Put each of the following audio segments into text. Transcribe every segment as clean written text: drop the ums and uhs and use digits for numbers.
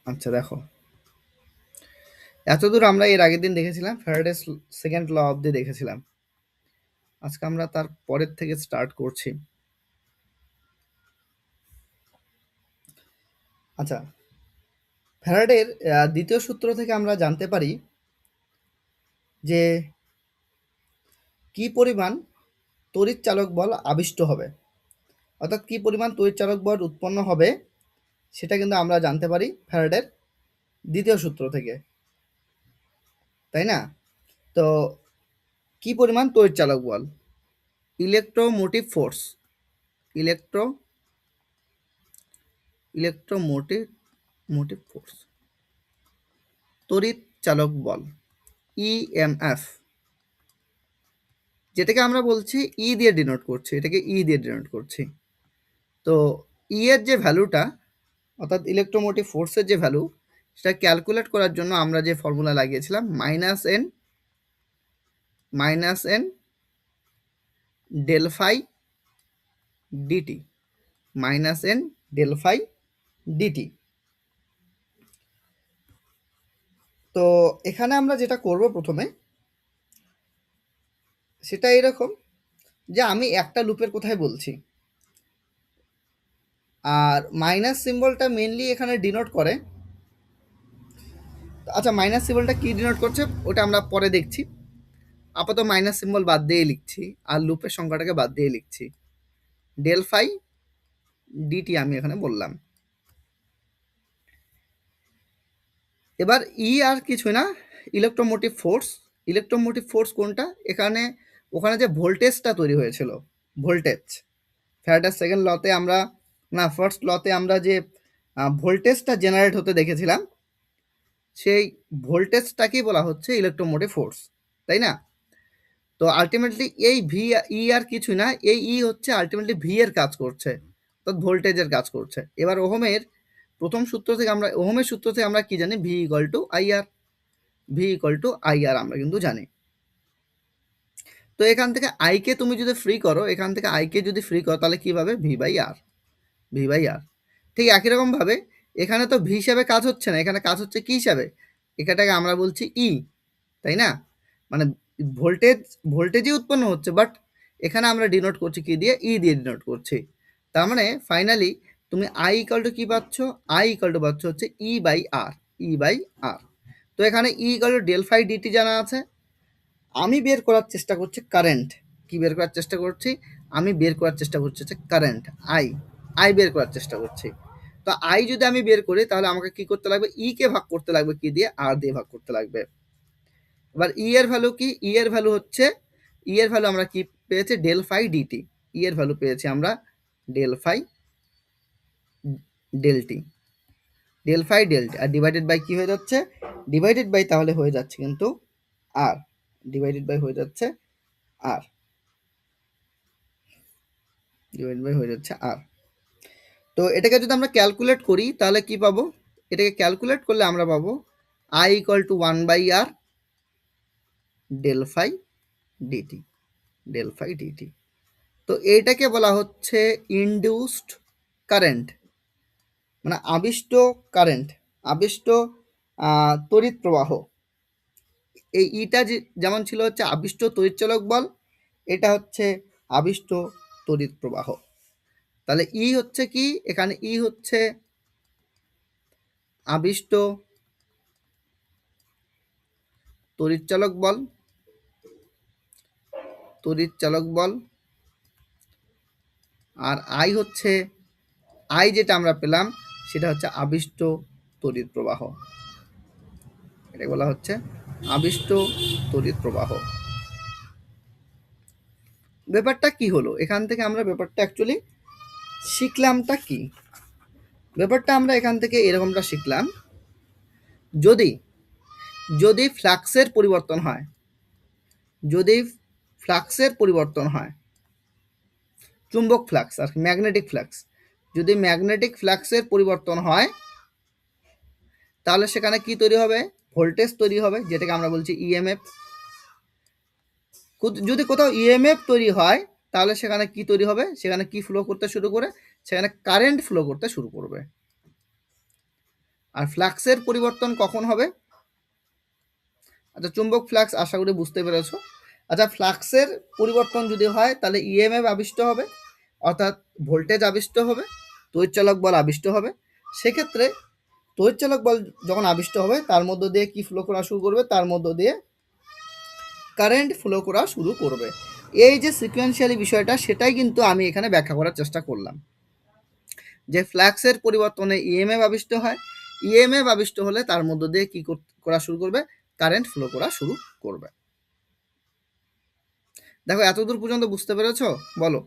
আচ্ছা দেখো, এতদূর আমরা এর আগের দিন দেখেছিলাম ফ্যারাডেস সেকেন্ড ল অব্দি দেখেছিলাম। আজকে আমরা তার পরের থেকে স্টার্ট করছি। আচ্ছা, ফ্যারাডের দ্বিতীয় সূত্র থেকে আমরা জানতে পারি যে কি পরিমাণ তড়িৎ চালক বল আবিষ্ট হবে, অর্থাৎ কি পরিমাণ তড়িৎ চালক বল উৎপন্ন হবে সেটা কিন্তু আমরা জানতে পারি ফ্যারাডের দ্বিতীয় সূত্র থেকে, তাই না? তো কি পরিমাণ তড়িৎ চালক বল, electromotive force, electro electromotive motive force, তড়িৎ চালক বল, ইএমএফ, যেটাকে আমরা বলছি ই দিয়ে ডিনোট করছি, এটাকে ই দিয়ে ডিনোট করছি। তো ই এর যে ভ্যালুটা, অর্থাৎ ইলেকট্রোমোটিভ ফোর্সের যে ভ্যালু, সেটা ক্যালকুলেট করার জন্য আমরা যে ফর্মুলা লাগিয়েছিলাম minus n del phi dt, minus n del phi dt. তো এখানে আমরা যেটা করব প্রথমে সেটা এরকম যে আমি একটা লুপের কোথায় বলছি, আর মাইনাস সিম্বলটা মেনলি এখানে ডিনোট করে। আচ্ছা, মাইনাস সিম্বলটা কি ডিনোট করছে ওটা আমরা পরে দেখছি, আপাতত মাইনাস সিম্বল বাদ দিয়ে লিখছি আর লুপের সংখ্যাটাকে বাদ দিয়ে লিখছি। ডেল ফাই ডিটি আমি এখানে বললাম। এবার ই আর কিছু না, ইলেকট্রোমোটিভ ফোর্স। ইলেকট্রোমোটিভ ফোর্স কোনটা, এখানে ওখানে যে ভোল্টেজটা তৈরি হয়েছিল, ভোল্টেজ, ফ্যারাডের সেকেন্ড লতে আমরা, না ফার্স্ট লতে আমরা যে ভোল্টেজটা জেনারেট হতে দেখেছিলাম, সেই ভোল্টেজটাকেই বলা হচ্ছে ইলেকট্রোমোটিভ ফোর্স, তাই না? তো আলটিমেটলি এই ভি ই আর কিছু না, এই ই হচ্ছে আলটিমেটলি ভি এর কাজ করছে, অর্থাৎ ভোল্টেজের কাজ করছে। এবার প্রথম সূত্র থেকে ওহমের সূত্র থেকে আমরা কি জানি, V equal to IR, V equal to IR আমরা কিন্তু জানি। তো এখান থেকে আইকে তুমি যদি ফ্রি করো, এখান থেকে আইকে যদি ফ্রি করো তাহলে কি পাবে, V by R, V by R. ঠিক একই রকমভাবে এখানে তো ভি হিসাবে কাজ হচ্ছে না, এখানে কাজ হচ্ছে কি হিসাবে, এখানটাকে আমরা বলছি ই, তাই না? মানে ভোল্টেজই উৎপন্ন হচ্ছে, বাট এখানে আমরা ডিনোট করছি কি দিয়ে, ই দিয়ে ডিনোট করছি। তার মানে ফাইনালি তুমি আই ইকাল টু কি পাচ্ছ, আই ইকাল টু পাচ্ছ হচ্ছে E by R, E by R. তো এখানে E equal to del phi dt জানা আছে। আমি বের করার চেষ্টা করছি কারেন্ট, কি বের করার চেষ্টা করছি, আমি বের করার চেষ্টা করছি হচ্ছে কারেন্ট, আই বের করার চেষ্টা করছি। তো আই যদি আমি বের করি তাহলে আমাকে কি করতে লাগবে, ই কে ভাগ করতে লাগবে কি দিয়ে, আর দিয়ে ভাগ করতে লাগবে। এবার ই এর ভ্যালু কি, ই এর ভ্যালু হচ্ছে, ই এর ভ্যালু আমরা কি পেয়েছি, ডেল ফাই ডিটি, ই এর ভ্যালু পেয়েছি আমরা del phi del t, del phi del t, আর ডিভাইডেড বাই কি হয়ে যাচ্ছে, ডিভাইডেড বাই তাহলে হয়ে যাচ্ছে কিন্তু আর, ডিভাইডেড বাই হয়ে যাচ্ছে আর, ডিভাইডেড বাই হয়ে যাচ্ছে আর। তো এটাকে যদি আমরা ক্যালকুলেট করি তাহলে কি পাবো, এটাকে ক্যালকুলেট করলে আমরা পাবো I equal to 1/r del phi dt, del phi dt. তো এইটাকে বলা হচ্ছে ইনডিউসড কারেন্ট, মানে আবিষ্ট কারেন্ট, আবিষ্ট তড়িৎ প্রবাহ। এই ইটা যেমন ছিল হচ্ছে আবিষ্ট তড়িৎচালক বল, এটা হচ্ছে আবিষ্ট তড়িৎ প্রবাহ। তাহলে ই হচ্ছে কি, এখানে ই হচ্ছে আবিষ্ট তড়িৎচালক বল, তড়িৎচালক বল, আর আই হচ্ছে, আই যেটা আমরা পেলাম সেটা হচ্ছে আবিষ্ট তড়িৎ প্রবাহ, এটা বলা হচ্ছে আবিষ্ট তড়িৎ প্রবাহ। ব্যাপারটা কি হলো, এখান থেকে আমরা ব্যাপারটা অ্যাকচুয়ালি শিখলামটা কি, ব্যাপারটা আমরা এখান থেকে এরকমটা শিখলাম, যদি যদি ফ্লাক্সের পরিবর্তন হয়, যদি ফ্লাক্সের পরিবর্তন হয়, চুম্বক ফ্লাক্স আর ম্যাগনেটিক ফ্লাক্স, যদি ম্যাগনেটিক ফ্লাক্সের পরিবর্তন হয় তাহলে সেখানে কি তৈরি হবে, ভোল্টেজ তৈরি হবে, যেটাকে আমরা বলছি ইএমএফ। যদি কোথাও ইএমএফ তৈরি হয় তাহলে সেখানে কি তৈরি হবে, সেখানে কি ফ্লো করতে শুরু করে, সেখানে কারেন্ট ফ্লো করতে শুরু করবে। আর ফ্লাক্সের পরিবর্তন কখন হবে? আচ্ছা, চুম্বক ফ্লাক্স আশা করি বুঝতে পেরেছো। আচ্ছা, ফ্লাক্সের পরিবর্তন যদি হয় তাহলে ইএমএফ আবিষ্ট হবে, অর্থাৎ ভোল্টেজ আবিষ্ট হবে, তড়িৎচালক বল আবিষ্ট হবে। সেক্ষেত্রে তড়িৎচালক বল যখন আবিষ্ট হবে তার মধ্য দিয়ে কি ফ্লো করা শুরু করবে? তার মধ্য দিয়ে কারেন্ট ফ্লো করা শুরু করবে। এই যে সিকোয়েন্সিয়ালি বিষয়টা, সেটাই কিন্তু আমি এখানে ব্যাখ্যা করার চেষ্টা করলাম, যে ফ্লাক্সের পরিবর্তনে ইএমএফ আবিষ্ট হয়, ইএমএফ আবিষ্ট হলে তার মধ্য দিয়ে কি করা শুরু করবে? কারেন্ট ফ্লো করা শুরু করবে। দেখো, এতদূর পর্যন্ত বুঝতে পেরেছো? বলো,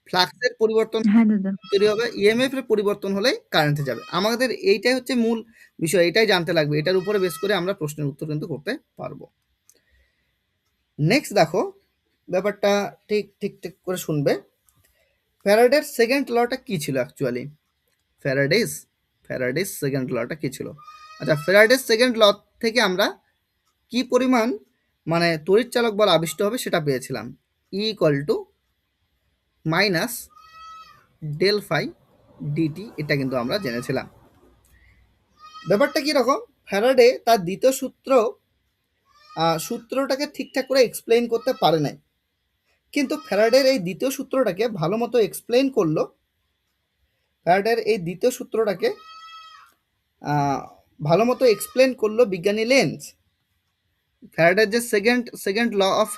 ফ্লাক্সের পরিবর্তন হ্যাঁ দাদা। তৈরি হবে, ইএমএফ এর পরিবর্তন হলেই কারেন্টে যাবে। আমাদের এইটাই হচ্ছে মূল বিষয়, এটাই জানতে লাগবে, এটার উপরে বেস করে আমরা প্রশ্নের উত্তর কিন্তু করতে পারবো। নেক্সট দেখো, ব্যাপারটা ঠিক ঠিক ঠিক করে শুনবে। ফ্যারাডের সেকেন্ড লটা কি ছিল অ্যাকচুয়ালি? ফ্যারাডেস সেকেন্ড লটা কি ছিল? আচ্ছা, ফ্যারাডেস সেকেন্ড ল থেকে আমরা কি পরিমাণ মানে তড়িৎচালক বল আবিষ্ট হবে সেটা পেয়েছিলাম, E equal to minus del phi dt, এটা কিন্তু আমরা জেনেছিলাম। ব্যাপারটা কীরকম, ফ্যারাডে তার দ্বিতীয় সূত্রটাকে ঠিকঠাক করে এক্সপ্লেইন করতে পারে নাই, কিন্তু ফ্যারাডের এই দ্বিতীয় সূত্রটাকে ভালো মতো এক্সপ্লেইন করলো। ফ্যারাডের এই দ্বিতীয় সূত্রটাকে ভালো মতো এক্সপ্লেন করলো বিজ্ঞানী লেন্স। ফ্যারাডের যে সেকেন্ড ল অফ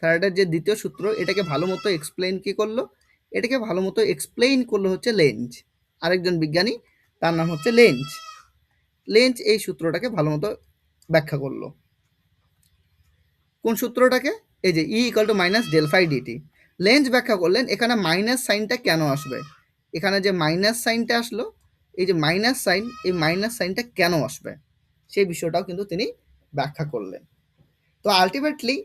ফ্যারাডের যে দ্বিতীয় সূত্র, এটাকে ভালো মতো এক্সপ্লেইন কি করলো? এটাকে ভালো মতো এক্সপ্লেইন করলো হচ্ছে লেঞ্জ, আরেকজন বিজ্ঞানী, তার নাম হচ্ছে লেঞ্জ এই সূত্রটাকে ভালো মতো ব্যাখ্যা করলো। কোন সূত্রটাকে? এই যে E equal to minus del phi dt. Lenz ব্যাখ্যা করলেন এখানে মাইনাস সাইনটা কেন আসবে, এখানে যে মাইনাস সাইনটা আসলো, এই যে মাইনাস সাইন, এই মাইনাস সাইনটা কেন আসবে সেই বিষয়টাও কিন্তু তিনি ব্যাখ্যা করলেন। তো আলটিমেটলি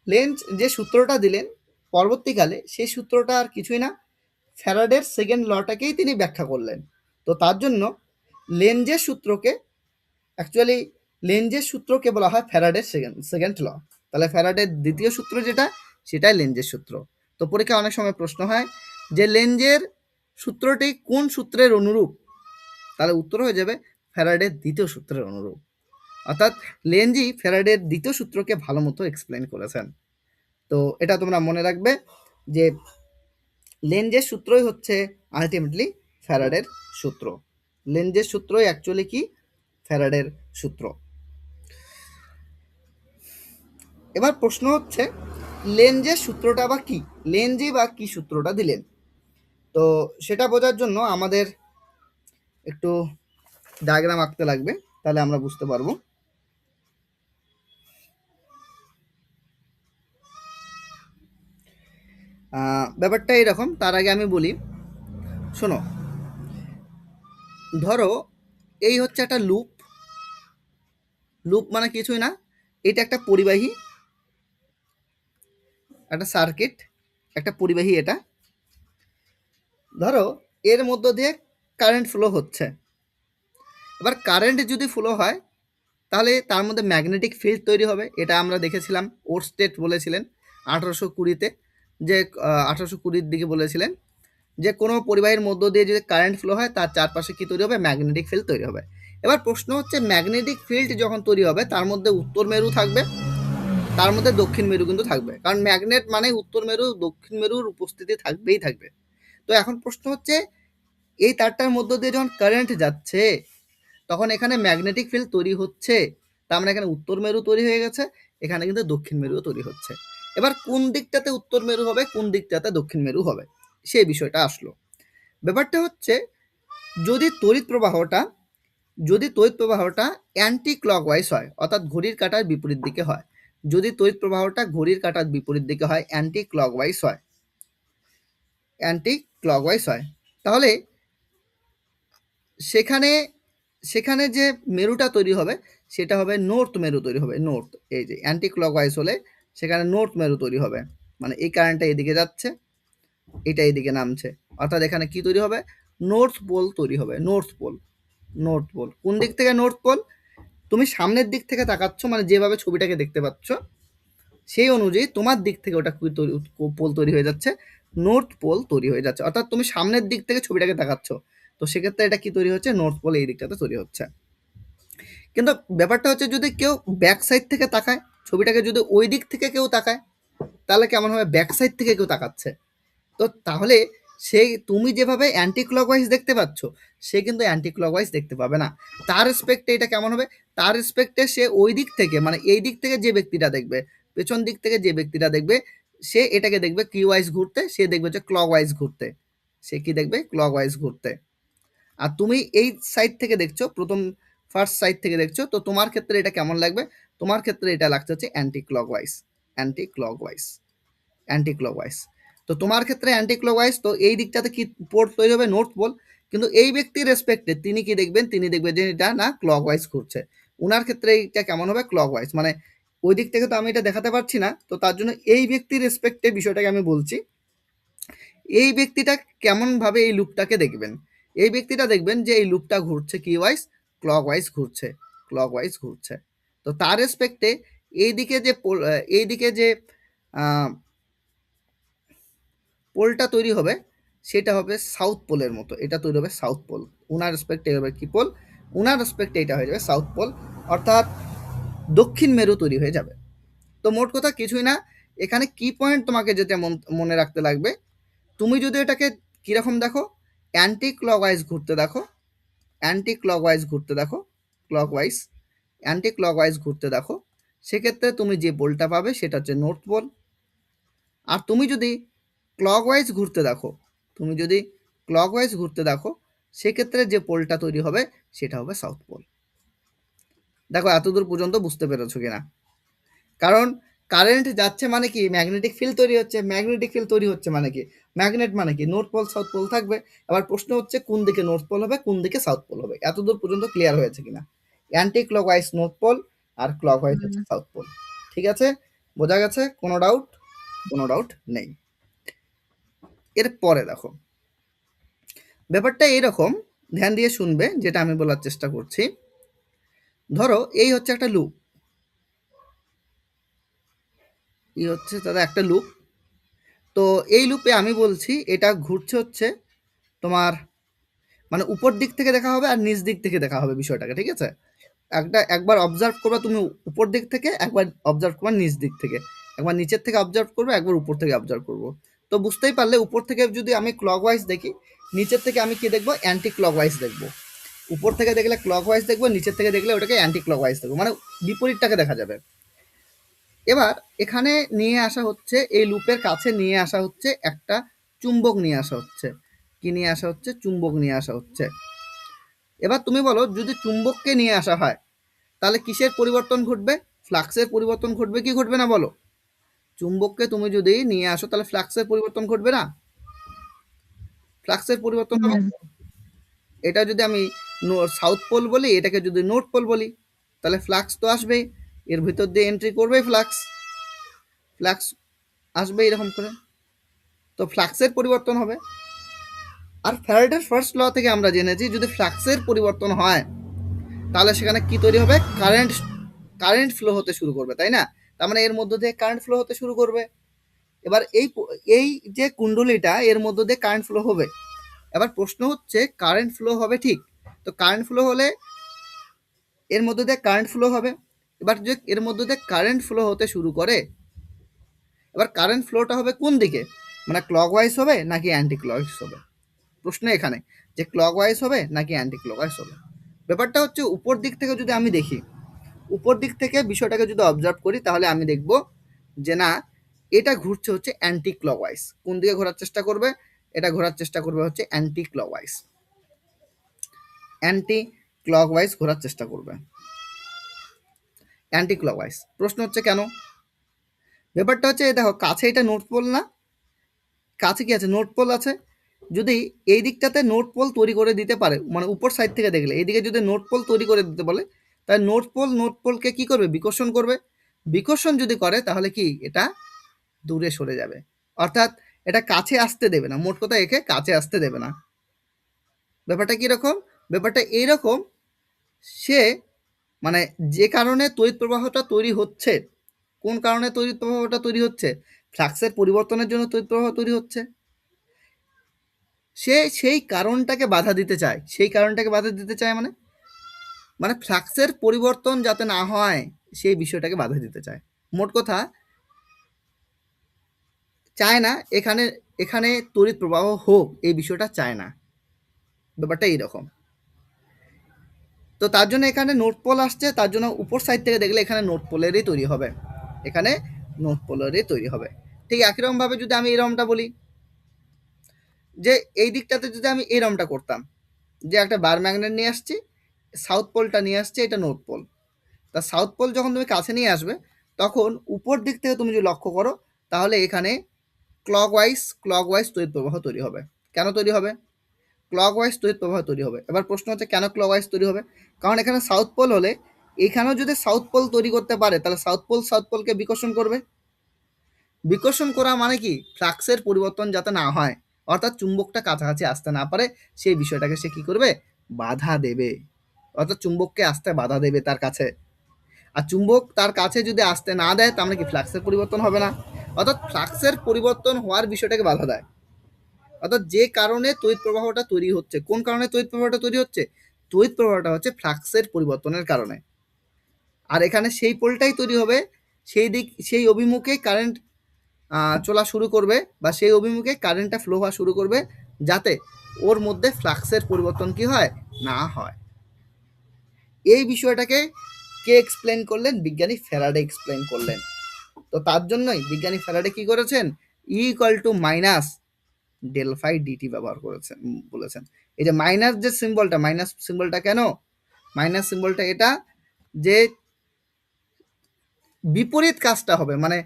লেঞ্জ যে সূত্রটা দিলেন পরবর্তীকালে, সেই সূত্রটা আর কিছুই না, ফ্যারাডের সেকেন্ড লটাকেই তিনি ব্যাখ্যা করলেন। তো তার জন্য লেঞ্জের সূত্রকে অ্যাকচুয়ালি লেঞ্জের সূত্রকে বলা হয় ফ্যারাডের সেকেন্ড ল। তাহলে ফ্যারাডের দ্বিতীয় সূত্র যেটা, সেটাই লেঞ্জের সূত্র। তো পরীক্ষায় অনেক সময় প্রশ্ন হয় যে লেঞ্জের সূত্রটি কোন সূত্রের অনুরূপ? তাহলে উত্তর হয়ে যাবে ফ্যারাডের দ্বিতীয় সূত্রের অনুরূপ। অর্থাৎ লেঞ্জই ফ্যারাডের দ্বিতীয় সূত্রকে ভালো মতো এক্সপ্লেন করেছেন। তো এটা তোমরা মনে রাখবে যে লেঞ্জের সূত্রই হচ্ছে আলটিমেটলি ফ্যারাডের সূত্র। লেঞ্জের সূত্রই অ্যাকচুয়ালি কি? ফ্যারাডের সূত্র। এবার প্রশ্ন হচ্ছে লেঞ্জের সূত্রটা বা কি? লেঞ্জই বা কি সূত্রটা দিলেন? তো সেটা বোঝার জন্য আমাদের একটু ডায়াগ্রাম আঁকতে লাগবে, তাহলে আমরা বুঝতে পারবো। ব্যাপারটা এরকম, তার আগে আমি বলি, শোনো, ধরো এই হচ্ছে একটা লুপ মানে কিছুই না, এটা একটা পরিবাহী, একটা সার্কিট, একটা পরিবাহী। এটা ধরো এর মধ্য দিয়ে কারেন্ট ফ্লো হচ্ছে। এবার কারেন্ট যদি ফ্লো হয় তাহলে তার মধ্যে ম্যাগনেটিক ফিল্ড তৈরি হবে, এটা আমরা দেখেছিলাম। ওরস্টেড বলেছিলেন 1820-তে, যে 1820-র দিকে বলেছিলেন যে কোনো পরিবাহীর মধ্য দিয়ে যদি কারেন্ট ফ্লো হয় তার চারপাশে কি তৈরি হবে? ম্যাগনেটিক ফিল্ড তৈরি হবে। এবার প্রশ্ন হচ্ছে ম্যাগনেটিক ফিল্ড যখন তৈরি হবে তার মধ্যে উত্তর মেরু থাকবে, তার মধ্যে দক্ষিণ মেরু কিন্তু থাকবে, কারণ ম্যাগনেট মানে উত্তর মেরু দক্ষিণ মেরুর উপস্থিতি থাকবেই থাকবে। তো এখন প্রশ্ন হচ্ছে এই তারটার মধ্য দিয়ে যখন কারেন্ট যাচ্ছে তখন এখানে ম্যাগনেটিক ফিল্ড তৈরি হচ্ছে, তার মানে এখানে উত্তর মেরু তৈরি হয়ে গেছে, এখানে কিন্তু দক্ষিণ মেরুও তৈরি হচ্ছে। এবার কোন দিকটাতে উত্তর মেরু হবে, কোন দিকটাতে দক্ষিণ মেরু হবে, সেই বিষয়টা আসলো। ব্যাপারটা হচ্ছে যদি তড়িৎ প্রবাহটা অ্যান্টি ক্লকওয়াইজ হয়, অর্থাৎ ঘড়ির কাঁটার বিপরীত দিকে হয়, যদি তড়িৎ প্রবাহটা ঘড়ির কাঁটার বিপরীত দিকে হয়, অ্যান্টি ক্লকওয়াইজ হয়, তাহলে সেখানে যে মেরুটা তৈরি হবে সেটা হবে নর্থ মেরু তৈরি হবে। নর্থ, এই যে অ্যান্টি ক্লকওয়াইজ হলে সেখানে নর্থ মেরু তৈরি হবে, মানে এই কারেন্টটা এদিকে যাচ্ছে, এটা এদিকে নামছে, অর্থাৎ এখানে কি তৈরি হবে? নর্থ পোল তৈরি হবে। নর্থ পোল কোন দিক থেকে? North pole. তুমি সামনের দিক থেকে তাকাচ্ছ, মানে যেভাবে ছবিটাকে দেখতে পাচ্ছ সেই অনুযায়ী তোমার দিক থেকে ওটা পোল তৈরি হয়ে যাচ্ছে, নর্থ পোল তৈরি হয়ে যাচ্ছে। অর্থাৎ তুমি সামনের দিক থেকে ছবিটাকে তাকাচ্ছ, তো সেক্ষেত্রে এটা কি তৈরি হচ্ছে, নর্থ পোল এই দিকটাতে তৈরি হচ্ছে। কিন্তু ব্যাপারটা হচ্ছে যদি কেউ ব্যাক সাইড থেকে তাকায়, ছবিটাকে যদি ওই দিক থেকে কেউ তাকায়, তাহলে কেমন হবে, ব্যাক সাইড থেকে কেউ তাকাচ্ছে, তো তাহলে সেই তুমি যেভাবে অ্যান্টি ক্লকওয়াইজ দেখতে পাচ্ছ, সে কিন্তু অ্যান্টি ক্লকওয়াইজ দেখতে পাবে না। তার রেসপেক্টে এটা কেমন হবে, তার রেসপেক্টে সে ওই দিক থেকে, মানে এই দিক থেকে যে ব্যক্তিটা দেখবে, পেছন দিক থেকে যে ব্যক্তিটা দেখবে, সে এটাকে দেখবে কি ওয়াইজ ঘুরতে, সে দেখবে যে ক্লকওয়াইজ ঘুরতে, সে কি দেখবে, ক্লকওয়াইজ ঘুরতে। আর তুমি এই সাইড থেকে দেখছো, প্রথম ফার্স্ট সাইড থেকে দেখছো, তো তোমার ক্ষেত্রে এটা কেমন লাগবে, তোমার ক্ষেত্রে এটা লাগছে হচ্ছে anti clockwise, anti clockwise, anti clockwise. তো তোমার ক্ষেত্রে অ্যান্টি ক্লকওয়াইজ, তো এই দিকটাতে কি পোল তৈরি হবে, নর্থ পোল। কিন্তু এই ব্যক্তির রেসপেক্টে তিনি কি দেখবেন, তিনি দেখবেন যে এটা না ক্লকওয়াইজ ঘুরছে, ওনার ক্ষেত্রে এইটা কেমন হবে, ক্লকওয়াইজ। মানে ওই দিক থেকে তো আমি এটা দেখাতে পারছি না, তো তার জন্য এই ব্যক্তির রেসপেক্টে বিষয়টাকে আমি বলছি। এই ব্যক্তিটা কেমনভাবে এই লুপটাকে দেখবেন, এই ব্যক্তিটা দেখবেন যে এই লুপটা ঘুরছে কি ওয়াইজ, ক্লকওয়াইজ ঘুরছে, ক্লকওয়াইজ ঘুরছে। তো তার রেসপেক্টে এইদিকে যে এইদিকে যে পোলটা তৈরি হবে, সেটা হবে সাউথ পোলের মতো, এটা তৈরি হবে সাউথ পোল। উনার রেসপেক্টে হবে কি পোল, উনার রেসপেক্টে এটা হয়ে যাবে সাউথ পোল, অর্থাৎ দক্ষিণ মেরু তৈরি হয়ে যাবে। তো মোট কথা কিছুই না, এখানে কি পয়েন্ট তোমাকে যেটা মনে রাখতে লাগবে, তুমি যদি এটাকে কীরকম দেখো, অ্যান্টি ক্লকওয়াইজ ঘুরতে দেখো, অ্যান্টি ক্লকওয়াইজ ঘুরতে দেখো, ক্লকওয়াইজ, অ্যান্টি ক্লকওয়াইজ ঘুরতে দেখো, সেক্ষেত্রে তুমি যে পোলটা পাবে সেটা হচ্ছে নর্থ পোল। আর তুমি যদি ক্লকওয়াইজ ঘুরতে দেখো, তুমি যদি ক্লকওয়াইজ ঘুরতে দেখো, সেক্ষেত্রে যে পোলটা তৈরি হবে সেটা হবে সাউথ পোল। দেখো এতদূর পর্যন্ত বুঝতে পেরেছো কিনা? কারণ কারেন্ট যাচ্ছে মানে কি, ম্যাগনেটিক ফিল্ড তৈরি হচ্ছে, ম্যাগনেটিক ফিল্ড তৈরি হচ্ছে মানে কি, ম্যাগনেট মানে কি, নর্থ পোল সাউথ পোল থাকবে। এবার প্রশ্ন হচ্ছে কোন দিকে নর্থ পোল হবে, কোন দিকে সাউথ পোল হবে। এতদূর পর্যন্ত ক্লিয়ার হয়েছে কিনা? অ্যান্টি ক্লকওয়াইজ নর্থ পোল, আর ক্লকওয়াইজ হচ্ছে সাউথ পোল। ঠিক আছে, বোঝা গেছে? কোনো ডাউট? কোনো ডাউট নেই। এরপরে দেখো ব্যাপারটা এইরকম, ধ্যান দিয়ে শুনবে যেটা আমি বলার চেষ্টা করছি। ধরো এই হচ্ছে একটা লুপ, এই হচ্ছে দাদা একটা লুপ। তো এই লুপে আমি বলছি এটা ঘুরছে হচ্ছে তোমার, মানে উপর দিক থেকে দেখা হবে আর নিচ দিক থেকে দেখা হবে বিষয়টাকে, ঠিক আছে? একবার অবজার্ভ করবা তুমি উপর দিক থেকে, একবার অবজার্ভ করবা নিচ দিক থেকে, একবার নিচের থেকে অবজার্ভ করবো, একবার উপর থেকে অবজার্ভ করবো। তো বুঝতেই পারলে উপর থেকে যদি আমি ক্লকওয়াইজ দেখি, নিচের থেকে আমি কি দেখবো, অ্যান্টি ক্লকওয়াইজ দেখবো। উপর থেকে দেখলে ক্লকওয়াইজ দেখবো, নিচের থেকে দেখলে ওটাকে অ্যান্টি ক্লকওয়াইজ দেখবো, মানে বিপরীতটাকে দেখা যাবে। এবার এখানে নিয়ে আসা হচ্ছে, এই লুপের কাছে নিয়ে আসা হচ্ছে একটা চুম্বক নিয়ে আসা হচ্ছে। কি নিয়ে আসা হচ্ছে? চুম্বক নিয়ে আসা হচ্ছে। এবার তুমি বলো যদি চুম্বককে নিয়ে আসা হয় তাহলে কিসের পরিবর্তন ঘটবে? ফ্লাক্সের পরিবর্তন ঘটবে কি ঘটবে না বলো? চুম্বককে তুমি যদি নিয়ে আসো তাহলে ফ্লাক্সের পরিবর্তন ঘটবে না? ফ্লাক্সের পরিবর্তন হবে। এটা যদি আমি সাউথ পোল বলি, এটাকে যদি নর্থ পোল বলি, তাহলে ফ্লাক্স তো আসবেই, এর ভিতর দিয়ে এন্ট্রি করবে ফ্লাক্স, ফ্লাক্স আসবে এরকম করে, তো ফ্লাক্সের পরিবর্তন হবে। আর ফ্যারাডের ফার্স্ট ল থেকে আমরা জেনেছি যদি ফ্লাক্সের পরিবর্তন হয় তাহলে সেখানে কি তৈরি হবে, কারেন্ট, কারেন্ট ফ্লো হতে শুরু করবে, তাই না? তার মানে এর মধ্য দিয়ে কারেন্ট ফ্লো হতে শুরু করবে। এবার এই যে কুণ্ডলীটা, এর মধ্য দিয়ে কারেন্ট ফ্লো হবে। এবার প্রশ্ন হচ্ছে কারেন্ট ফ্লো হবে, ঠিক? তো কারেন্ট ফ্লো হলে এর মধ্য দিয়ে কারেন্ট ফ্লো হবে। এবার যে এর মধ্য দিয়ে কারেন্ট ফ্লো হতে শুরু করে, এবার কারেন্ট ফ্লোটা হবে কোন দিকে, মানে ক্লকওয়াইজ হবে নাকি অ্যান্টি ক্লকওয়াইজ হবে? প্রশ্ন এখানে যে ক্লকওয়াইজ হবে নাকি অ্যান্টি ক্লকওয়াইজ হবে। ব্যাপারটা হচ্ছে উপর দিক থেকে যদি আমি দেখি, উপর দিক থেকে বিষয়টাকে যদি অবজার্ভ করি, তাহলে আমি দেখব যে না, এটা ঘুরছে হচ্ছে অ্যান্টি ক্লকওয়াইজ। কোন দিকে ঘোরার চেষ্টা করবে? এটা ঘোরার চেষ্টা করবে হচ্ছে অ্যান্টি ক্লকওয়াইজ, অ্যান্টি ক্লকওয়াইজ ঘোরার চেষ্টা করবে, অ্যান্টি ক্লকওয়াইজ। প্রশ্ন হচ্ছে কেন? ব্যাপারটা হচ্ছে দেখো কাছে এটা নর্থ পোল না, কাছে কি আছে, নর্থ পোল আছে। যদি এই দিকটাতে নর্থ পোল তৈরি করে দিতে পারে, মানে উপর সাইড থেকে দেখলে এইদিকে যদি নর্থ পোল তৈরি করে দিতে বলে, তাহলে নর্থ পোলকে কি করবে, বিকর্ষণ করবে। বিকর্ষণ যদি করে তাহলে কি এটা দূরে সরে যাবে, অর্থাৎ এটা কাছে আসতে দেবে না, মোট কথা একে কাছে আসতে দেবে না। ব্যাপারটা কীরকম? ব্যাপারটা এইরকম, সে মানে যে কারণে তড়িৎ প্রবাহটা তৈরি হচ্ছে, কোন কারণে তড়িৎ প্রবাহটা তৈরি হচ্ছে? ফ্লাক্সের পরিবর্তনের জন্য তড়িৎ প্রবাহ তৈরি হচ্ছে। সে সেই কারণটাকে বাধা দিতে চায়। সেই কারণটাকে বাধা দিতে চায় মানে মানে ফ্লাক্সের পরিবর্তন যাতে না হয় সেই বিষয়টাকে বাধা দিতে চায়। মোট কথা চায় না এখানে এখানে তড়িৎ প্রবাহ হোক, এই বিষয়টা চায় না। ব্যাপারটা এইরকম। তো তার জন্য এখানে নোট পোল আসছে, তার জন্য উপর সাইড থেকে দেখলে এখানে নোট পোলেরই তৈরি হবে, এখানে নোট পোলেরই তৈরি হবে। ঠিক একই রকমভাবে যদি আমি এরকমটা বলি যে এই দিকটাতে যদি আমি এরকমটা করতাম যে একটা বার ম্যাগনেট নিয়ে আসছি, সাউথ পোলটা নিয়ে আসছে, এটা নোট পোল। তা সাউথ পোল যখন তুমি কাছে নিয়ে আসবে তখন উপর দিক থেকে তুমি যদি লক্ষ্য করো তাহলে এখানে ক্লকওয়াইজ তড়িৎ প্রবাহ তৈরি হবে। কেন তৈরি হবে? ক্লকওয়াইজ তড়িৎ প্রবাহ তৈরি হবে। এবার প্রশ্ন হচ্ছে কেন ক্লকওয়াইজ তৈরি হবে? কারণ এখানে সাউথ পোল হলে এখানেও যদি সাউথ পোল তৈরি করতে পারে তাহলে সাউথ পোলকে বিকর্ষণ করবে। বিকর্ষণ করা মানে কি? ফ্লাক্সের পরিবর্তন যাতে না হয়, অর্থাৎ চুম্বকটা কাছাকাছি আসতে না পারে, সেই বিষয়টাকে সে কি করবে? বাধা দেবে। অর্থাৎ চুম্বককে আসতে বাধা দেবে তার কাছে। আর চুম্বক তার কাছে যদি আসতে না দেয় তার মানে কি ফ্লাক্সের পরিবর্তন হবে না। অর্থাৎ ফ্লাক্সের পরিবর্তন হওয়ার বিষয়টাকে বাধা দেয়। অর্থাৎ যে কারণে তড়িৎ প্রবাহটা তৈরি হচ্ছে, কোন কারণে তড়িৎ প্রবাহটা তৈরি হচ্ছে? তড়িৎ প্রবাহটা হচ্ছে ফ্লাক্সের পরিবর্তনের কারণে। আর এখানে সেই পোলটাই তৈরি হবে, সেই অভিমুখে কারেন্ট চলা শুরু করবে বা সেই অভিমুখে কারেন্টটা ফ্লো হওয়া শুরু করবে যাতে ওর মধ্যে ফ্লাক্সের পরিবর্তন কি হয়? না হয়। এই বিষয়টাকে কে এক্সপ্লেন করলেন? বিজ্ঞানী ফ্যারাডে এক্সপ্লেন করলেন। তো তার জন্যই বিজ্ঞানী ফ্যারাডে কি করেছেন? E equal to minus del phi dt ব্যবহার করেছেন, বলেছেন। এই যে মাইনাস যে সিম্বলটা, মাইনাস সিম্বলটা কেন? মাইনাস সিম্বলটা এটা যে বিপরীত কাজটা হবে, মানে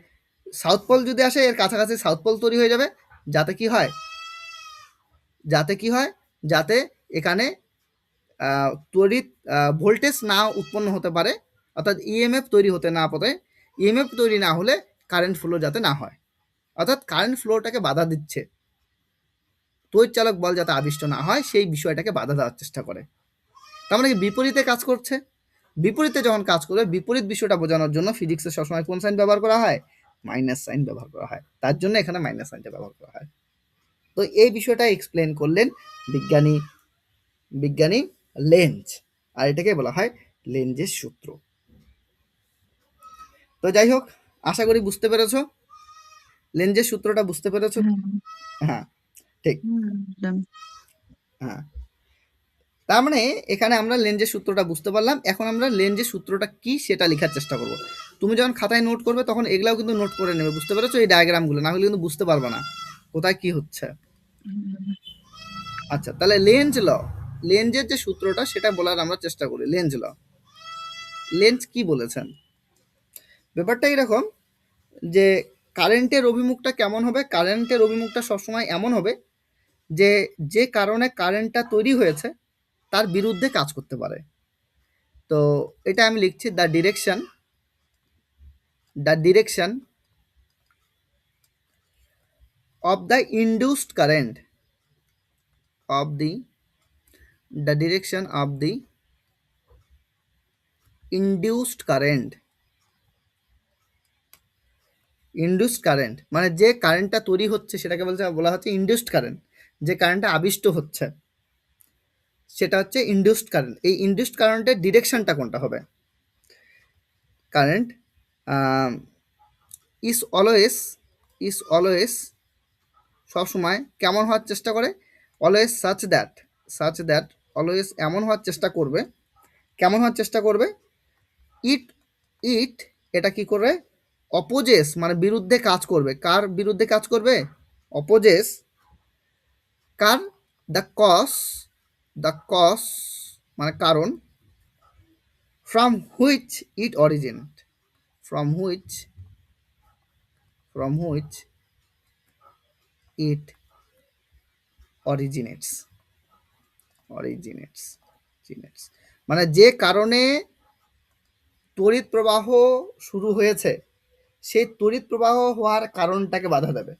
সাউথ পোল যদি আসে এর কাছাকাছি সাউথ পোল তৈরি হয়ে যাবে, যাতে কি হয়? যাতে এখানে তড়িৎ ভোল্টেজ না উৎপন্ন হতে পারে, অর্থাৎ ইএমএফ তৈরি হতে না পারে। ইএমএফ তৈরি না হলে কারেন্ট ফ্লো যাতে না হয়, অর্থাৎ কারেন্ট ফ্লোটাকে বাধা দিচ্ছে, তড়িৎ চালক বল যাতে আবিষ্ট না হয় সেই বিষয়টাকে বাধা দেওয়ার চেষ্টা করে। তার মানে কি বিপরীতে কাজ করছে? বিপরীতে যখন কাজ করবে, বিপরীত বিষয়টা বোঝানোর জন্য ফিজিক্সে সবসময় কোন সাইন ব্যবহার করা হয়? মাইনাস সাইন ব্যবহার করা হয়। তার জন্য এখানে মাইনাস সাইনটা ব্যবহার করা হয়। তো এই বিষয়টা এক্সপ্লেন করলেন বিজ্ঞানী লেঞ্জ, আর এটাকে বলা হয় লেঞ্জের সূত্র। তো যাই হোক, আশা করি বুঝতে পেরেছো, লেঞ্জের সূত্রটা বুঝতে পেরেছো? হ্যাঁ, ঠিক। হ্যাঁ, তার মানে এখানে আমরা লেঞ্জের সূত্রটা বুঝতে পারলাম। এখন আমরা লেঞ্জের সূত্রটা কি সেটা লেখার চেষ্টা করব। তুমি যখন খাতায় নোট করবে তখন এগুলাও কিন্তু নোট করে নেবে, বুঝতে পেরেছো? এই ডায়াগ্রামগুলো না হলে কিন্তু বুঝতে পারবে না কোথায় কি হচ্ছে। আচ্ছা, তাহলে লেঞ্জের যে সূত্রটা সেটা বলার আমরা চেষ্টা করি। লেঞ্জ কি বলেছেন? ব্যাপারটা এরকম যে কারেন্টের অভিমুখটা কেমন হবে? কারেন্টের অভিমুখটা সবসময় এমন হবে যে যে কারণে কারেন্টটা তৈরি হয়েছে তার বিরুদ্ধে কাজ করতে পারে। তো এটা আমি লিখছি, the direction of the induced current the direction of the induced current মানে যে কারেন্টটা তৈরি হচ্ছে সেটাকে বলা হচ্ছে ইনডিউসড কারেন্ট। যে কারেন্টটা আবিষ্ট হচ্ছে সেটা হচ্ছে ইনডিউসড কারেন্ট। এই ইনডিউসড কারেন্টের ডিরেকশনটা কোনটা হবে? কারেন্ট ইজ অলওয়েজ সবসময় কেমন হওয়ার চেষ্টা করে? অলওয়েজ সাচ দ্যাট অলওয়েজ এমন হওয়ার চেষ্টা করবে, কেমন হওয়ার চেষ্টা করবে? ইট ইট এটা কি করবে? অপোজেস মানে বিরুদ্ধে কাজ করবে। কার বিরুদ্ধে কাজ করবে? Opposes car? দ্য কস মানে কারণ, from which it originate from which it originates মানে যে কারণে তড়িৎ প্রবাহ শুরু হয়েছে সেই তড়িৎ প্রবাহ হওয়ার কারণটাকে বাধা দেবে।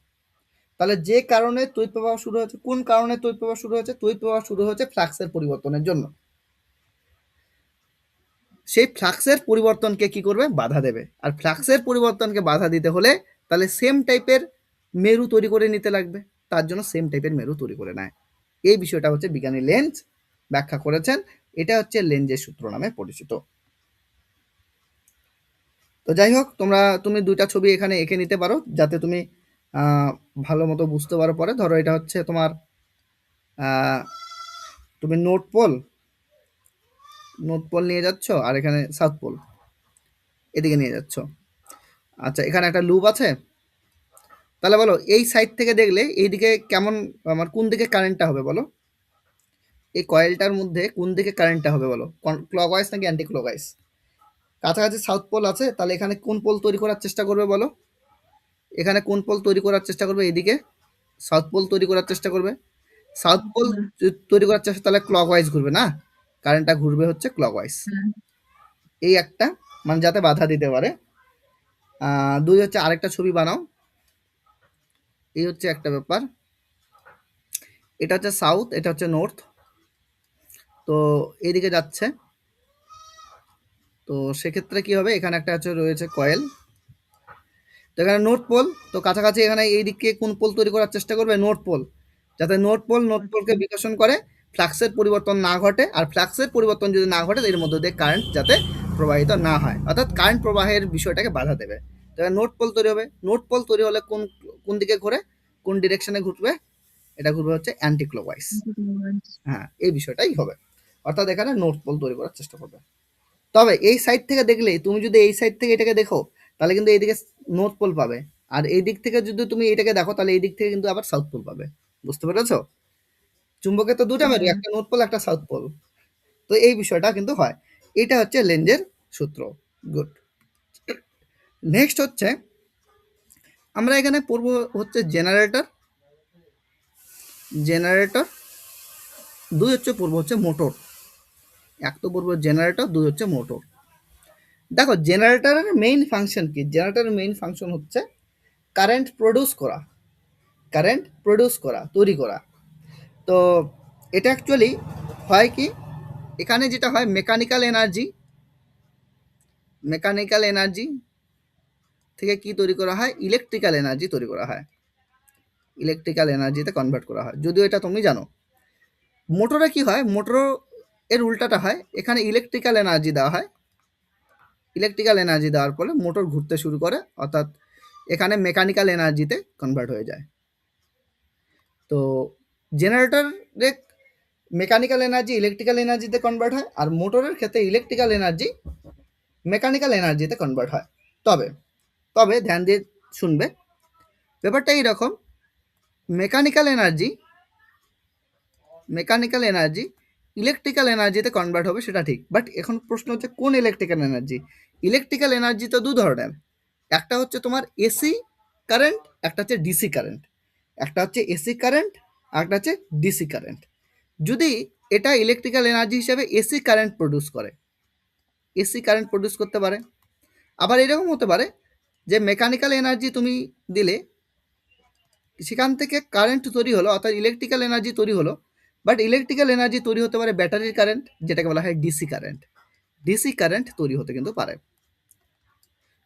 তাহলে যে কারণে তড়িৎ প্রবাহ শুরু হয়েছে, কোন কারণে তড়িৎ প্রবাহ শুরু হয়েছে? তড়িৎ প্রবাহ শুরু হয়েছে ফ্লাক্সের পরিবর্তনের জন্য। সেই ফ্লাক্সের পরিবর্তনকে কি করবে? বাধা দেবে। আর ফ্লাক্সের পরিবর্তনকে বাধা দিতে হলে তাহলে সেম টাইপের মেরু তৈরি করে নিতে লাগবে, তার জন্য সেম টাইপের মেরু তৈরি করে নেয়। এই বিষয়টা হচ্ছে বিজ্ঞানী লেন্জ ব্যাখ্যা করেছেন। এটা হচ্ছে লেন্জের সূত্র নামে পরিচিত। তো যাই হোক, তুমি ২ টা ছবি এখানে এঁকে নিতে পারো যাতে তুমি ভালো মতো বুঝতে পারো পরে। ধরো এটা হচ্ছে তোমার তুমি নর্থ পোল নিয়ে যাচ্ছ আর এখানে সাউথ পোল এদিকে নিয়ে যাচ্ছ। আচ্ছা, এখানে একটা লুপ আছে। তাহলে বলো এই সাইড থেকে দেখলে এইদিকে কেমন, আমার কোন দিকে কারেন্টটা হবে বলো? এই কয়েলটার মধ্যে কোন দিকে কারেন্টটা হবে বলো? ক্লকওয়াইজ নাকি অ্যান্টি ক্লকওয়াইজ? কাছাকাছি সাউথ পোল আছে, তাহলে এখানে কোন পোল তৈরি করার চেষ্টা করবে বলো? এখানে কোন পোল তৈরি করার চেষ্টা করবে? এদিকে সাউথ পোল তৈরি করার চেষ্টা করবে। সাউথ পোল তৈরি করার চেষ্টা, তাহলে ক্লকওয়াইজ ঘুরবে না, কারেন্টটা ঘুরবে হচ্ছে ক্লকওয়াইজ। এই একটা, মানে যাতে বাধা দিতে পারে। ২ হচ্ছে আরেকটা ছবি বানাও। এই হচ্ছে একটা ব্যাপার। এটা হচ্ছে সাউথ, এটা হচ্ছে নর্থ। তো এইদিকে যাচ্ছে। তো সেক্ষেত্রে কি হবে, এখানে একটা রয়েছে কয়েল। তো এখানে নর্থ পোল, তো কাছাকাছি এখানে এই দিকে কোন পোল তৈরি করার চেষ্টা করবে? নর্থ পোল, যাতে নর্থ পোলকে বিকর্ষণ করে ফ্লাক্সের পরিবর্তন না ঘটে। আর ফ্লাক্সের পরিবর্তন যদি না ঘটে, এর মধ্যে দিয়ে কারেন্ট যাতে প্রবাহিত না হয়, অর্থাৎ কারেন্ট প্রবাহের বিষয়টাকে বাধা দেবে। তো নর্থ পোল তৈরি হবে। নর্থ পোল তৈরি হলে কোন দিকে ঘুরে, কোন ডিরেকশনে ঘুরবে? এটা ঘুরবে হচ্ছে অ্যান্টি ক্লকওয়াইজ। হ্যাঁ, এই বিষয়টাই হবে। অর্থাৎ এখানে নর্থ পোল তৈরি করার চেষ্টা করবে। তবে এই সাইড থেকে দেখলে, তুমি যদি এই সাইড থেকে এটাকে দেখো, তাহলে কিন্তু এইদিকে নর্থ পোল পাবে। আর এই দিক থেকে যদি তুমি এটাকে দেখো, তাহলে এই দিক থেকে কিন্তু আবার সাউথ পোল পাবে। বুঝতে পেরেছো? চুম্বকে তো দুটা মেরু, একটা নর্থ পোল, একটা সাউথ পোল। তো এই বিষয়টা কিন্তু হয়। এটা হচ্ছে লেন্জের সূত্র। গুড। নেক্সট হচ্ছে আমরা এখানে পড়বো হচ্ছে জেনারেটর। ২ হচ্ছে পড়বো হচ্ছে মোটর। ১ তো পড়বো জেনারেটর, ২ হচ্ছে মোটর। দেখো জেনারেটরের মেইন ফাংশন কি? জেনারেটরের মেইন ফাংশন হচ্ছে কারেন্ট প্রডিউস করা, তৈরি করা। তো এটা অ্যাকচুয়ালি হয় কি, এখানে যেটা হয় মেকানিক্যাল এনার্জি থেকে কি তৈরি করা হয়? ইলেকট্রিক্যাল এনার্জি তৈরি করা হয়, ইলেকট্রিক্যাল এনার্জিতে কনভার্ট করা হয়। যদিও এটা তুমি জানো। মোটরে কি হয়? মোটর এর উল্টাটা হয়, এখানে ইলেকট্রিক্যাল এনার্জি দেওয়া হয়। ইলেকট্রিক্যাল এনার্জি দেওয়ার ফলে মোটর ঘুরতে শুরু করে, অর্থাৎ এখানে মেকানিক্যাল এনার্জিতে কনভার্ট হয়ে যায়। তো জেনারেটরে মেকানিক্যাল এনার্জি ইলেকট্রিক্যাল এনার্জিতে কনভার্ট হয়, আর মোটরের ক্ষেত্রে ইলেকট্রিক্যাল এনার্জি মেকানিক্যাল এনার্জিতে কনভার্ট হয়। তবে তবে ধ্যান দিয়ে শুনবে, ব্যাপারটা এইরকম। মেকানিক্যাল এনার্জি ইলেকট্রিক্যাল এনার্জিতে কনভার্ট হবে, সেটা ঠিক। বাট এখন প্রশ্ন হচ্ছে কোন ইলেকট্রিক্যাল এনার্জি? ইলেকট্রিক্যাল এনার্জি তো ২ ধরনের। একটা হচ্ছে তোমার এসি কারেন্ট, একটা হচ্ছে ডিসি কারেন্ট। একটা হচ্ছে এসি কারেন্ট, আর একটা হচ্ছে ডিসি কারেন্ট। যদি এটা ইলেকট্রিক্যাল এনার্জি হিসেবে এসি কারেন্ট প্রডিউস করতে পারে। আবার এরকম হতে পারে যে মেকানিক্যাল এনার্জি তুমি দিলে, সেখান থেকে কারেন্ট তৈরি হলো, অর্থাৎ ইলেকট্রিক্যাল এনার্জি তৈরি হলো। বাট ইলেকট্রিক্যাল এনার্জি তৈরি হতে পারে ব্যাটারির কারেন্ট, যেটাকে বলা হয় ডিসি কারেন্ট তৈরি হতে কিন্তু পারে।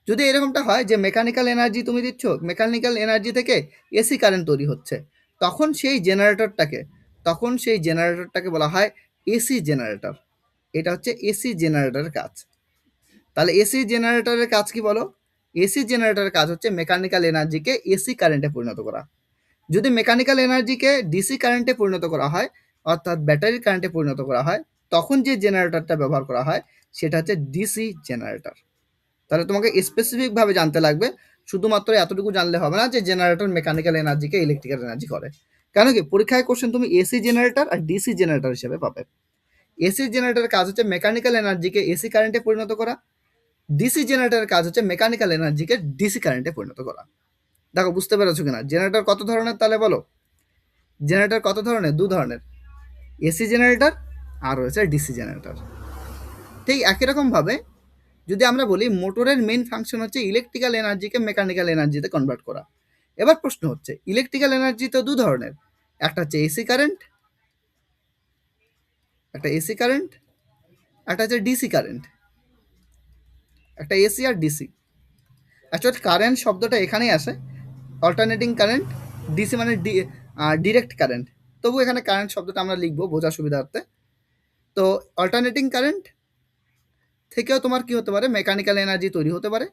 যদি এরকমটা হয় যে মেকানিক্যাল এনার্জি তুমি দিচ্ছ, মেকানিক্যাল এনার্জি থেকে এসি কারেন্ট তৈরি হচ্ছে, তখন সেই জেনারেটরটাকে বলা হয় এসি জেনারেটর। এটা হচ্ছে এসি জেনারেটরের কাজ। তাহলে এসি জেনারেটরের কাজ কি বলো? এসি জেনারেটরের কাজ হচ্ছে মেকানিক্যাল এনার্জিকে এসি কারেন্টে পরিণত করা। যদি মেকানিক্যাল এনার্জিকে ডিসি কারেন্টে পরিণত করা হয়, অর্থাৎ ব্যাটারির কারেন্টে পরিণত করা হয়, তখন যে জেনারেটরটা ব্যবহার করা হয় সেটা হচ্ছে ডিসি জেনারেটর। তাহলে তোমাকে স্পেসিফিকভাবে জানতে লাগবে, শুধুমাত্র এতটুকু জানলে হবে না যে জেনারেটর মেকানিক্যাল এনার্জিকে ইলেকট্রিক্যাল এনার্জি করে। কেন কি, পরীক্ষায় কোশ্চেন তুমি এসি জেনারেটর আর ডিসি জেনারেটর হিসেবে পাবে। এসি জেনারেটরের কাজ হচ্ছে মেকানিক্যাল এনার্জিকে এসি কারেন্টে পরিণত করা, ডিসি জেনারেটরের কাজ হচ্ছে মেকানিক্যাল এনার্জিকে ডিসি কারেন্টে পরিণত করা। দেখো বুঝতে পেরেছো কিনা? জেনারেটর কত ধরনের তাহলে বলো? জেনারেটর কত ধরনের? ২ ধরনের, এসি জেনারেটর আর রয়েছে ডিসি জেনারেটর। ঠিক একই রকমভাবে যদি আমরা বলি মোটরের মেইন ফাংশন হচ্ছে ইলেকট্রিক্যাল এনার্জিকে মেকানিক্যাল এনার্জিতে কনভার্ট করা। এবার প্রশ্ন হচ্ছে ইলেকট্রিক্যাল এনার্জি তো ২ ধরনের, একটা হচ্ছে এসি কারেন্ট, একটা হচ্ছে ডিসি কারেন্ট, একটা এসি আর ডিসি। অ্যাকচুয়ালি কারেন্ট শব্দটা এখানেই আসে, অল্টারনেটিং কারেন্ট। ডিসি মানে ডিরেক্ট কারেন্ট, তবু এখানে কারেন্ট শব্দটা আমরা লিখবো বোঝার সুবিধার্থে। তো অল্টারনেটিং কারেন্ট থেকেও তোমার কি হতে পারে, মেকানিক্যাল এনার্জি তৈরি হতে পারে।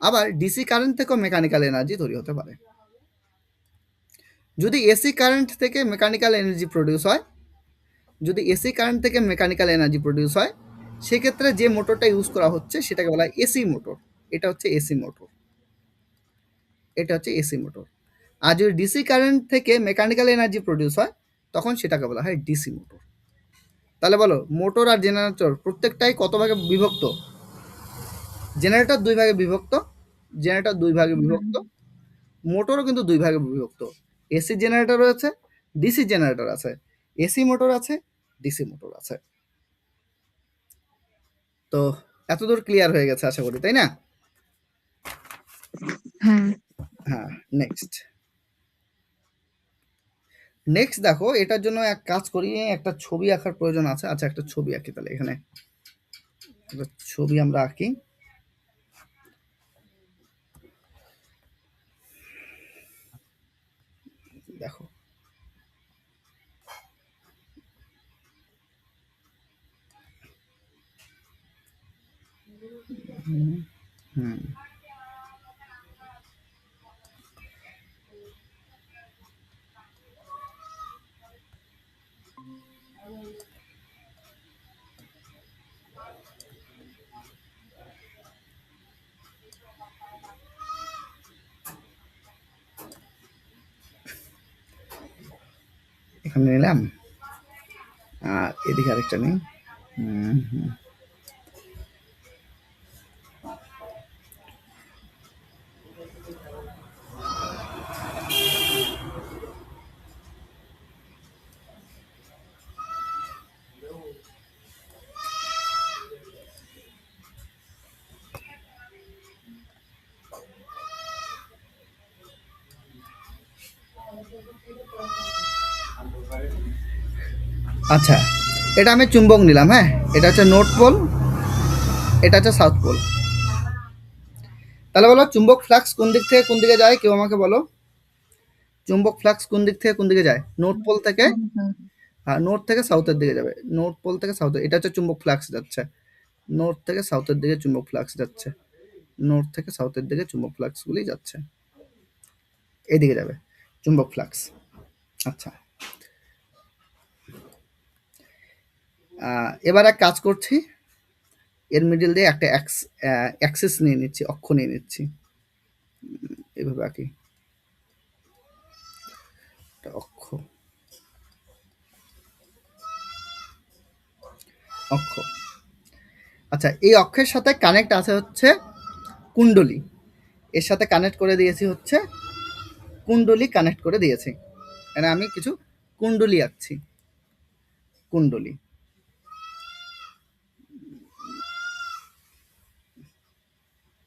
আবার ডিসি কারেন্ট থেকেও মেকানিক্যাল এনার্জি তৈরি হতে পারে। যদি এসি কারেন্ট থেকে মেকানিক্যাল এনার্জি প্রডিউস হয়, যদি এসি কারেন্ট থেকে মেকানিক্যাল এনার্জি প্রডিউস হয়, সেক্ষেত্রে যে মোটরটা ইউজ করা হচ্ছে সেটাকে বলা হয় এসি মোটর। এটা হচ্ছে এসি মোটর, এটা হচ্ছে এসি মোটর। আর যদি ডিসি কারেন্ট থেকে মেকানিক্যাল এনার্জি প্রডিউস হয়, তখন সেটাকে বলা হয় ডিসি মোটর। তাহলে বলো, মোটর আর জেনারেটর প্রত্যেকটাই কত ভাগে বিভক্ত? জেনারেটর 2 ভাগে বিভক্ত, জেনারেটর 2 ভাগে বিভক্ত, মোটরও কিন্তু 2 ভাগে বিভক্ত। এসি জেনারেটর আছে, ডিসি জেনারেটর আছে, এসি মোটর আছে, ডিসি মোটর আছে। তো এতদূর ক্লিয়ার হয়ে গেছে আশা করি, তাই না? হ্যাঁ, নেক্সট দেখো, এটার জন্য এক কাজ করি, একটা ছবি আঁকার প্রয়োজন আছে। আচ্ছা, একটা ছবি আঁকি। তাহলে এখানে একটা ছবি আমরা আঁকি। দেখো, হুম, এখানে নিলাম, আর এদিকে আরেকটা নেই। আচ্ছা, এটা আমি চুম্বক নিলাম। হ্যাঁ, এটা হচ্ছে নর্থ পোল, এটা হচ্ছে সাউথ পোল। তাহলে বলো, চুম্বক ফ্লাক্স কোন দিক থেকে কোন দিকে যায়? কেউ আমাকে বলো, চুম্বক ফ্লাক্স কোন দিক থেকে কোন দিকে যায়? নর্থ পোল থেকে, হ্যাঁ, নর্থ থেকে সাউথের দিকে যাবে। নর্থ পোল থেকে সাউথে, এটা হচ্ছে চুম্বক ফ্লাক্স যাচ্ছে। নর্থ থেকে সাউথের দিকে চুম্বক ফ্লাক্স যাচ্ছে। নর্থ থেকে সাউথের দিকে চুম্বক ফ্লাক্সগুলি যাচ্ছে, এদিকে যাবে চুম্বক ফ্লাক্স। আচ্ছা, এবার এক কাজ করছি, এর মিডিল দিয়ে একটা অ্যাক্সিস নিয়ে নিচ্ছি, অক্ষ নিয়ে নিচ্ছি। এইভাবে আঁকি, একটা অক্ষ, অক্ষ। আচ্ছা, এই অক্ষের সাথে কানেক্ট আছে হচ্ছে কুণ্ডলী। এর সাথে কানেক্ট করে দিয়েছি হচ্ছে কুণ্ডলী, কানেক্ট করে দিয়েছি। মানে আমি কিছু কুণ্ডলী আঁকছি, কুণ্ডলী।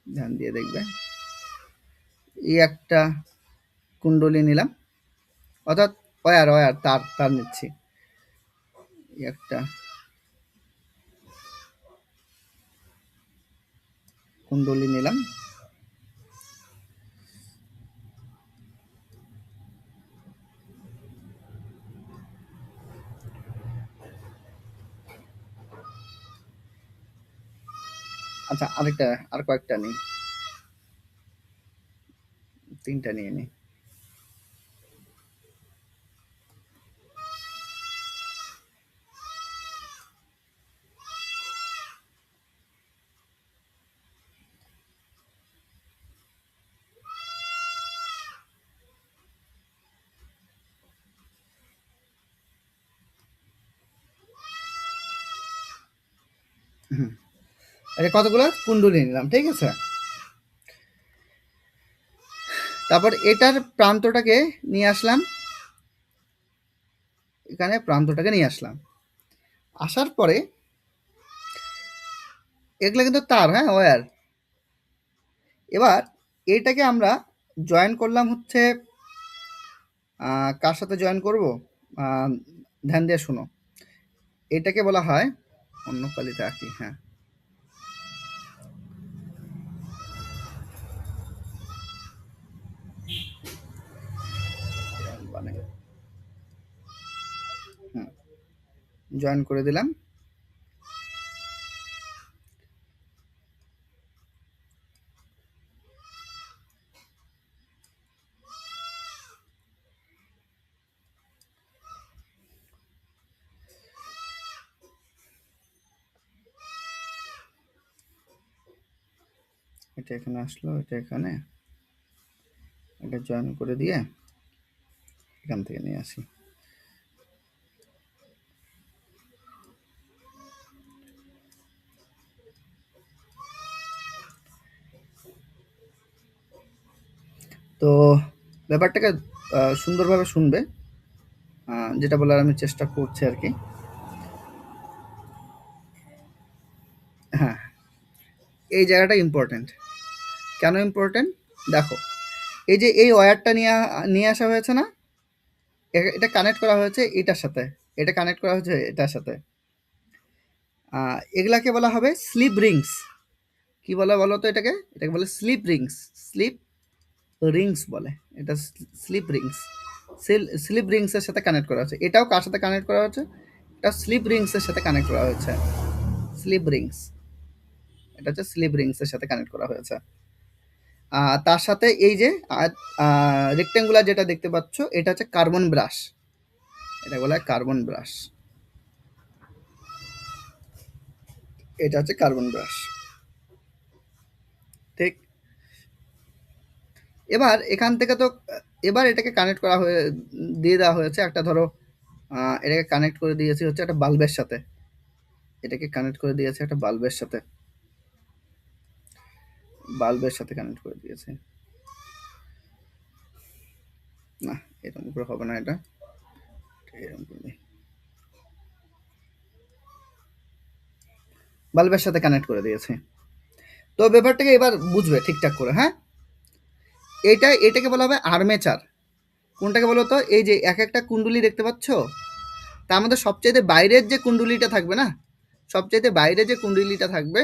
ধ্যান দিয়ে দেখবে, এই একটা কুণ্ডলী নিলাম, অর্থাৎ ওয়্যার তার তার নিচ্ছি। এই একটা কুণ্ডলী নিলাম। আচ্ছা, আরেকটা, আর কয়েকটা নিই, 3টা নিয়ে নিই। এটা কতগুলো কুণ্ডলী নিলাম, ঠিক আছে। তারপর এটার প্রান্তটাকে নিয়ে আসলাম, এখানে প্রান্তটাকে নিয়ে আসলাম। আসার পরে এগুলো কিন্তু তার, হ্যাঁ, ওয়্যার। এবার এইটাকে আমরা জয়েন করলাম হচ্ছে, কার সাথে জয়েন করব? ধ্যান দিয়ে শোনো, এটাকে বলা হয়, অন্য কালিতে আঁকি, হ্যাঁ, জয়েন করে দিলাম। এটা এখানে আসলো, এটা এখানে, এটা জয়েন করে দিয়ে এখান থেকে নিয়ে আসি। তো ব্যাপারটাকে সুন্দরভাবে শুনবে, যেটা বলার আমি চেষ্টা করছি আর কি। হ্যাঁ, এই জায়গাটা ইম্পর্টেন্ট। কেন ইম্পর্টেন্ট দেখো, এই যে এই ওয়্যারটা নিয়ে আসা হয়েছে না, এটা কানেক্ট করা হয়েছে এটার সাথে, এটা কানেক্ট করা হয়েছে এটার সাথে। এগুলাকে বলা হবে স্লিপ রিংস। কি বলে বলো তো এটাকে? এটাকে বলে স্লিপ রিংস। স্লিপ রিংস বলে এটা, স্লিপ রিংস। স্লিপ রিংসের সাথে কানেক্ট করা হচ্ছে। এটাও কার সাথে কানেক্ট করা হচ্ছে? এটা স্লিপ রিংসের সাথে কানেক্ট করা হয়েছে। স্লিপ রিংস, এটা হচ্ছে স্লিপ রিংসের সাথে কানেক্ট করা হয়েছে। তার সাথে এই যে রেক্টেঙ্গুলার যেটা দেখতে পাচ্ছ, এটা হচ্ছে কার্বন ব্রাশ। এটা বলা হয় কার্বন ব্রাশ। এটা হচ্ছে কার্বন ব্রাশ, ঠিক। এবার এখান থেকে তো এবার এটাকে কানেক্ট করা হয়ে দিয়ে দেওয়া হয়েছে একটা, ধরো এটাকে কানেক্ট করে দিয়েছি হচ্ছে একটা বাল্বের সাথে। এটাকে কানেক্ট করে দিয়েছে একটা বাল্বের সাথে, বাল্বের সাথে কানেক্ট করে দিয়েছে। না, এরকম করে হবে না, এটা এরকম করে দিই। বাল্বের সাথে কানেক্ট করে দিয়েছে। তো ব্যাপারটাকে এবার বুঝবে ঠিকঠাক করে, হ্যাঁ। এটাকে বলা হবে আর্মেচার। কোনটাকে বলো তো? এই যে এক একটা কুণ্ডলী দেখতে পাচ্ছ, তার মধ্যে সবচেয়ে বাইরের যে কুণ্ডলীটা থাকবে না, সবচেয়ে বাইরে যে কুণ্ডলীটা থাকবে